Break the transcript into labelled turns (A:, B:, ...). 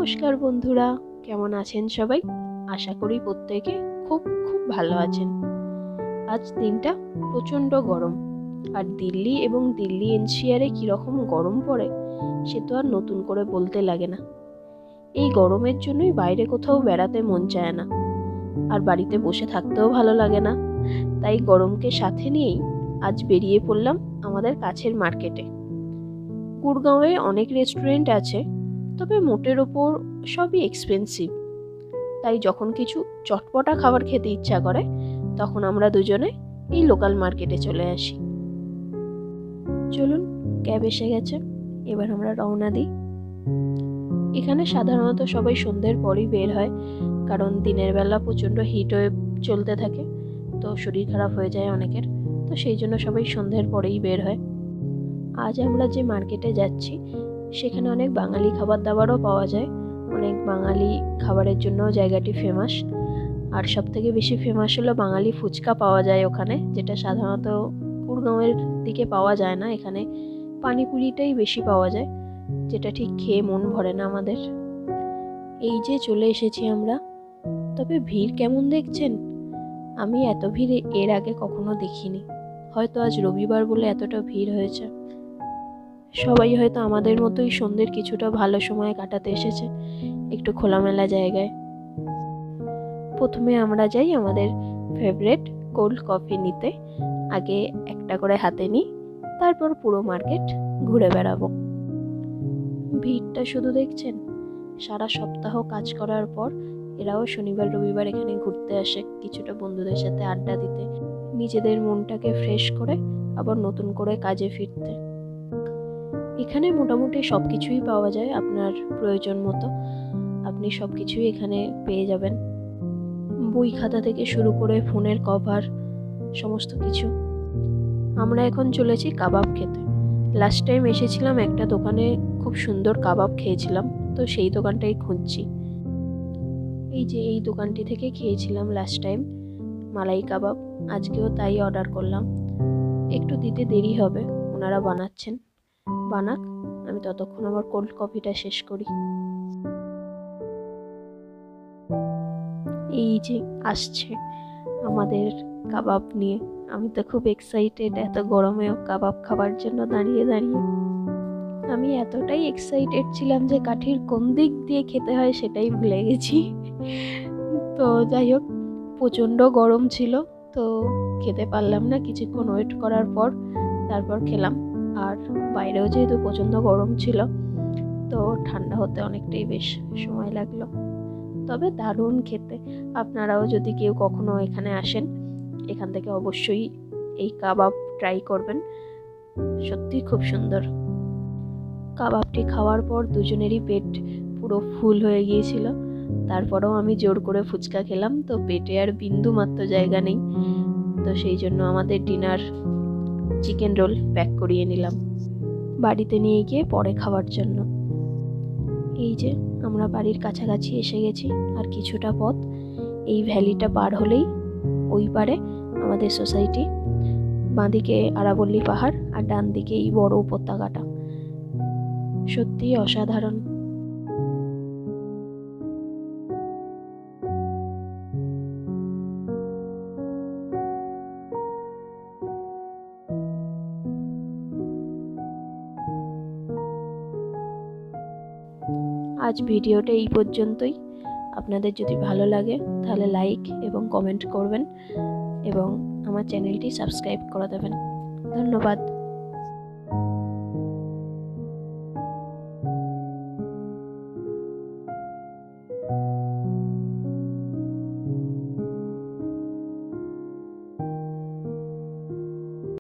A: নমস্কার বন্ধুরা, কেমন আছেন সবাই? আশা করি প্রত্যেকে খুব খুব ভালো আছেন। আজ দিনটা প্রচণ্ড গরম, আর দিল্লি এবং দিল্লি এনসিআরে কীরকম গরম পড়ে সে তো আর নতুন করে বলতে লাগে না। এই গরমের জন্যই বাইরে কোথাও বেড়াতে মন চায় না, আর বাড়িতে বসে থাকতেও ভালো লাগে না। তাই গরমকে সাথে নিয়েই আজ বেরিয়ে পড়লাম আমাদের কাছের মার্কেটে। গুড়গাঁওয়ে অনেক রেস্টুরেন্ট আছে, তবে মোটের ওপর সবই এক্সপেন্সিভ। তাই যখন কিছু চটপটা খাবার খেতে ইচ্ছা করে তখন আমরা দুজনে এই লোকাল মার্কেটে চলে আসি। চলুন, ক্যাব এসে গেছে, এবার আমরা রওনা দিই। এখানে সাধারণত সবাই সন্ধ্যের পরই বের হয়, কারণ দিনের বেলা প্রচণ্ড হিট ওয়েভ চলতে থাকে, তো শরীর খারাপ হয়ে যায় অনেকের, তো সেই জন্য সবাই সন্ধ্যের পরেই বের হয়। আজ আমরা যে মার্কেটে যাচ্ছি সেখানে অনেক বাঙালি খাবার দাবারও পাওয়া যায়। অনেক বাঙালি খাবারের জন্য জায়গাটি ফেমাস, আর সব থেকে বেশি ফেমাস হলো বাঙালি ফুচকা পাওয়া যায় ওখানে, যেটা সাধারণত গুড়গাঁওয়ের দিকে পাওয়া যায় না। এখানে পানিপুরিটাই বেশি পাওয়া যায়, যেটা ঠিক খেয়ে মন ভরে না আমাদের। এই যে চলে এসেছি আমরা, তবে ভিড় কেমন দেখছেন? আমি এত ভিড় এর আগে কখনো দেখিনি। হয়তো আজ রবিবার বলে এতটা ভিড় হয়েছে। সবাই হয়তো আমাদের মতোই সন্ধ্যের কিছুটা ভালো সময় কাটাতে এসেছে একটু খোলামেলা জায়গায়। প্রথমে আমরা যাই আমাদের ফেভারিট কোল্ড কফি নিতে। আগে একটা করে হাতে নিই, তারপর পুরো মার্কেট ঘুরে বেড়াবো। ভিড়টা শুধু দেখছেন? সারা সপ্তাহ কাজ করার পর এরাও শনিবার রবিবার এখানে ঘুরতে আসে, কিছুটা বন্ধুদের সাথে আড্ডা দিতে, নিজেদের মনটাকে ফ্রেশ করে আবার নতুন করে কাজে ফিরতে। এখানে মোটামুটি সব কিছুই পাওয়া যায় আপনার প্রয়োজন মতো। আপনি সব কিছুই এখানে পেয়ে যাবেন, বই খাতা থেকে শুরু করে ফোনের কভার, সমস্ত কিছু। আমরা এখন চলেছি কাবাব খেতে। লাস্ট টাইম এসেছিলাম একটা দোকানে, খুব সুন্দর কাবাব খেয়েছিলাম, তো সেই দোকানটাই খুঁজছি। এই যে এই দোকানটি থেকে খেয়েছিলাম লাস্ট টাইম মালাই কাবাব, আজকেও তাই অর্ডার করলাম। একটু দিতে দেরি হবে, ওনারা বানাচ্ছেন, বানাক, আমি ততক্ষণ আমার কোল্ড কফিটা শেষ করি। এই যে আসছে আমাদের কাবাব নিয়ে, আমি তো খুব এক্সাইটেড এত গরমেও কাবাব খাবার জন্য দাঁড়িয়ে দাঁড়িয়ে। আমি এতটাই এক্সাইটেড ছিলাম যে কাঠির কোন দিক দিয়ে খেতে হয় সেটাই ভুলে গেছি। তো যাই হোক, প্রচণ্ড গরম ছিল, তো খেতে পারলাম না। কিছুক্ষণ ওয়েট করার পর তারপর খেলাম। আর বাইরেও যেহেতু প্রচণ্ড গরম ছিল, তো ঠান্ডা হতে অনেকটাই বেশ সময় লাগলো। তবে দারুণ খেতে। আপনারাও যদি কেউ কখনো এখানে আসেন, এখান থেকে অবশ্যই এই কাবাব ট্রাই করবেন, সত্যি খুব সুন্দর। কাবাবটি খাওয়ার পর দুজনেরই পেট পুরো ফুল হয়ে গিয়েছিল। তারপরেও আমি জোর করে ফুচকা খেলাম, তো পেটে আর বিন্দু মাত্র জায়গা নেই, তো সেই জন্য আমাদের ডিনার চিকেন রোল প্যাক করিয়ে নিলাম বাড়িতে নিয়ে গিয়ে পরে খাওয়ার জন্য। এই যে আমরা বাড়ির কাছাকাছি এসে গেছি, আর কিছুটা পথ। এই ভ্যালিটা পার হলেই ওই পারে আমাদের সোসাইটি, বাঁদিকে আরাবল্লী পাহাড় আর ডান দিকে এই বড় উপত্যকাটা। সত্যি অসাধারণ। আজ ভিডিওটা এই পর্যন্তই। আপনাদের যদি ভালো লাগে তাহলে লাইক এবং কমেন্ট করবেন, এবং আমার চ্যানেলটি সাবস্ক্রাইব করে দেবেন। ধন্যবাদ।